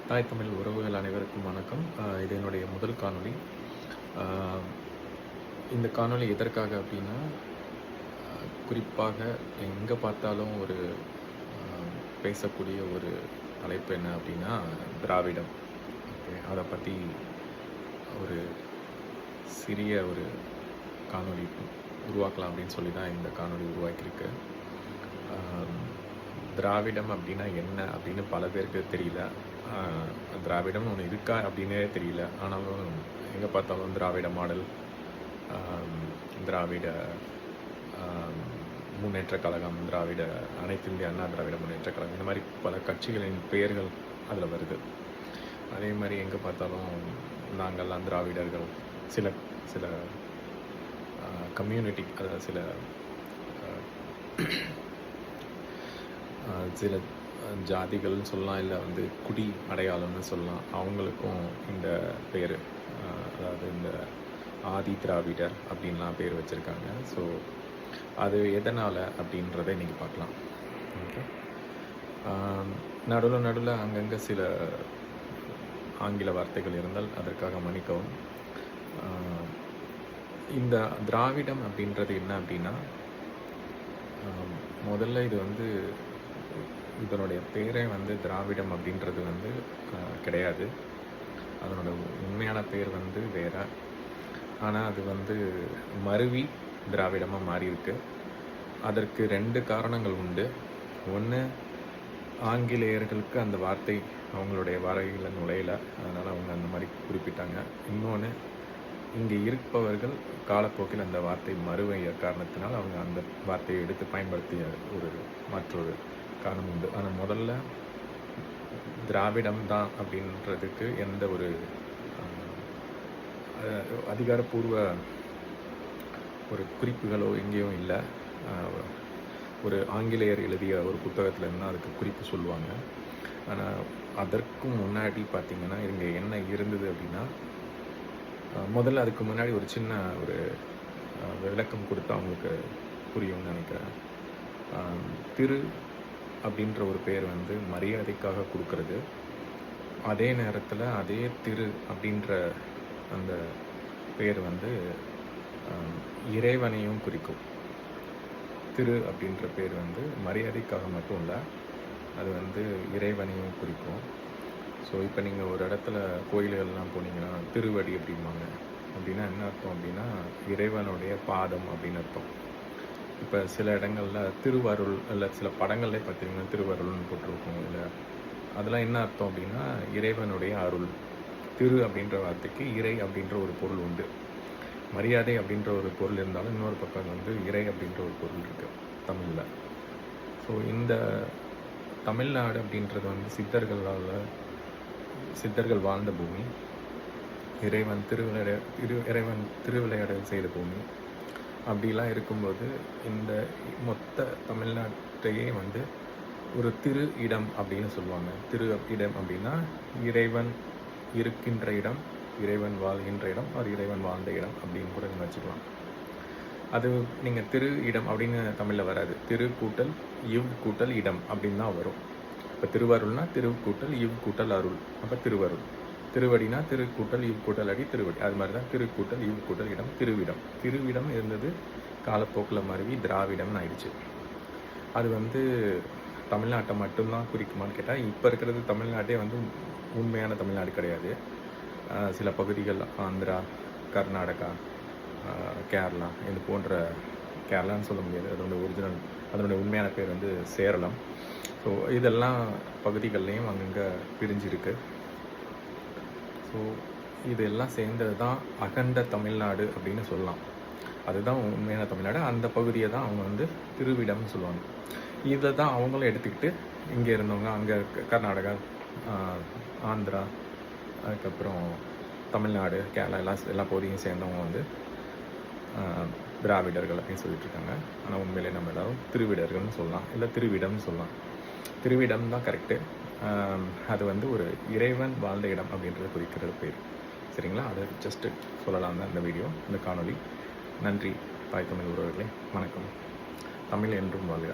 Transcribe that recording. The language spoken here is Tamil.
தாய் தமிழ் உறவுகள் அனைவருக்கும் வணக்கம். இது என்னுடைய முதல் காணொளி. ஆ, இந்த காணொளி எதற்காக அப்படின்னா, குறிப்பாக எங்கே பார்த்தாலும் ஒரு பேசக்கூடிய ஒரு தலைப்பு என்ன அப்படின்னா, திராவிடம். ஓகே, அதை பற்றி ஒரு சிறிய ஒரு காணொளி உருவாக்கலாம் அப்படின்னு சொல்லி தான் இந்த காணொளி உருவாக்கியிருக்கு. திராவிடம் அப்படின்னா என்ன அப்படின்னு பல பேருக்கு தெரியல. திராவிடம்னு ஒன்று இருக்கா அப்படின்னே தெரியல. ஆனாலும் எங்கே பார்த்தாலும் திராவிட மாடல், திராவிட முன்னேற்றக் கழகம், திராவிட அனைத்து இந்திய அண்ணா திராவிட முன்னேற்றக் கழகம், இந்த மாதிரி பல கட்சிகளின் பெயர்கள் அதில் வருது. அதே மாதிரி எங்கே பார்த்தாலும் நாங்கள்லாம் திராவிடர்கள், சில சில கம்யூனிட்டி, அதாவது சில சில ஜாதிகள்னு சொல்லலாம், இல்லை வந்து குடி அடையாளம்னு சொல்லலாம். அவங்களுக்கும் இந்த பேர், அதாவது இந்த ஆதி திராவிடர் அப்படின்லாம் பேர் வச்சுருக்காங்க. ஸோ அது எதனால் அப்படின்றத இன்றைக்கி பார்க்கலாம். ஓகே, நடுவில் அங்கங்கே சில ஆங்கில வார்த்தைகள் இருந்தால் அதற்காக மன்னிக்கவும். இந்த திராவிடம் அப்படின்றது என்ன அப்படின்னா, முதல்ல இது வந்து இதனுடைய பேரே வந்து திராவிடம் அப்படின்றது வந்து கிடையாது. அதனோட உண்மையான பேர் வந்து வேற. ஆனால் அது வந்து மருவி திராவிடமாக மாறியிருக்கு. அதற்கு 2 காரணங்கள் உண்டு. ஒன்று, ஆங்கிலேயர்களுக்கு அந்த வார்த்தை அவங்களுடைய வரையில் நுழையல, அதனால் அவங்க அந்த மாதிரி குறிப்பிட்டாங்க. இன்னொன்று, இங்கே இருப்பவர்கள் காலப்போக்கில் அந்த வார்த்தை மறுவைய காரணத்தினால் அவங்க அந்த வார்த்தையை எடுத்து பயன்படுத்திய ஒரு மற்றொரு காரணம் உண்டு. ஆனால் முதல்ல திராவிடம் தான் அப்படின்றதுக்கு எந்த ஒரு அதிகாரப்பூர்வ ஒரு குறிப்புகளோ எங்கேயும் இல்லை. ஒரு ஆங்கிலேயர் எழுதிய ஒரு புத்தகத்தில் இருந்தால் அதுக்கு குறிப்பு சொல்லுவாங்க. ஆனால் அதற்கும் முன்னாடி பார்த்திங்கன்னா இங்கே என்ன இருந்தது அப்படின்னா, முதல்ல அதுக்கு முன்னாடி ஒரு சின்ன ஒரு விளக்கம் கொடுத்து அவங்களுக்கு புரியும்னு நினைக்கிறேன். திரு அப்படின்ற ஒரு பேர் வந்து மரியாதைக்காக கொடுக்கறது. அதே நேரத்தில் அதே திரு அப்படின்ற அந்த பேர் வந்து இறைவனையும் குறிக்கும். திரு அப்படின்ற பேர் வந்து மரியாதைக்காக மட்டும் இல்லை, அது வந்து இறைவனையும் குறிக்கும். ஸோ இப்போ நீங்கள் ஒரு இடத்துல கோயில்கள்லாம் போனீங்கன்னா திருவடி அப்படிம்பாங்க. அப்படின்னா என்ன அர்த்தம் அப்படின்னா, இறைவனுடைய பாதம் அப்படின்னு அர்த்தம். இப்போ சில இடங்களில் திருவருள், இல்லை சில படங்கள்லே பார்த்தீங்கன்னா திருவருள்னு போட்டிருக்கோம். இல்லை அதெல்லாம் என்ன அர்த்தம் அப்படின்னா, இறைவனுடைய அருள். திரு அப்படின்ற வார்த்தைக்கு இறை அப்படின்ற ஒரு பொருள் உண்டு. மரியாதை அப்படின்ற ஒரு பொருள் இருந்தாலும் இன்னொரு பக்கம் வந்து இறை அப்படின்ற ஒரு பொருள் இருக்குது தமிழில். ஸோ இந்த தமிழ்நாடு அப்படின்றது வந்து சித்தர்கள் வாழ்ந்த பூமி, இறைவன் திருவிளையாடல் செய்த பூமி. அப்படிலாம் இருக்கும்போது இந்த மொத்த தமிழ்நாட்டையே வந்து ஒரு திரு இடம் அப்படின்னு சொல்லுவாங்க. திரு இடம் அப்படின்னா இறைவன் இருக்கின்ற இடம், இறைவன் வாழ்கின்ற இடம், அது இறைவன் வாழ்ந்த இடம் அப்படின்னு கூட நீங்கள் வச்சுக்கலாம். அது நீங்கள் திரு இடம் அப்படின்னு தமிழில் வராது. திரு கூட்டல் இவ் கூட்டல் இடம் அப்படின்னு தான் வரும். இப்போ திருவருள்னா திரு கூட்டல் இவ் கூட்டல் அருள், அப்போ திருவருள். திருவடினா திரு கூட்டல் இவ் கூட்டல் அடி திருவடி. அது மாதிரி தான் திரு கூட்டல் இவ் கூட்டல் இடம், திருவிடம். திருவிடம் இருந்தது, காலப்போக்கில் மருவி திராவிடம்னு ஆயிடுச்சு. அது வந்து தமிழ்நாட்டை மட்டும்தான் குறிக்குமான்னு கேட்டால், இப்போ இருக்கிறது தமிழ்நாட்டே வந்து உண்மையான தமிழ்நாடு கிடையாது. சில பகுதிகள் ஆந்திரா, கர்நாடகா, கேரளா, இது போன்ற, கேரளான்னு சொல்ல முடியாது, அதனுடைய உண்மையான பேர் வந்து சேரளம். ஸோ இதெல்லாம் பகுதிகள்லேயும் அங்கங்கே பிரிஞ்சிருக்கு. ஸோ இதெல்லாம் சேர்ந்தது தான் அகண்ட தமிழ்நாடு அப்படின்னு சொல்லலாம். அதுதான் உண்மையான தமிழ்நாடு. அந்த பகுதியை தான் அவங்க வந்து திருவிடம்னு சொல்லுவாங்க. இதை தான் அவங்களும் எடுத்துக்கிட்டு இங்கே இருந்தவங்க அங்கே கர்நாடகா, ஆந்திரா, அதுக்கப்புறம் தமிழ்நாடு, கேரளா எல்லா பகுதியும் சேர்ந்தவங்க வந்து திராவிடர்கள் அப்படின்னு சொல்லிட்டு இருக்காங்க. ஆனால் உண்மையிலே நம்ம எல்லாரும் திருவிடர்கள்னு சொல்லலாம், இல்லை திருவிடம்னு சொல்லலாம். திருவிடம் தான் கரெக்டு. அது வந்து ஒரு இறைவன் வாழ்ந்த இடம் அப்படின்றது குறிக்கிறது பேர். சரிங்களா? அதை ஜஸ்ட்டு சொல்லலாம் தான் இந்த வீடியோ, இந்த காணொளி. நன்றி தாய் தமிழ் உறவுகளே, வணக்கம். தமிழ் என்றும் வாழ்க.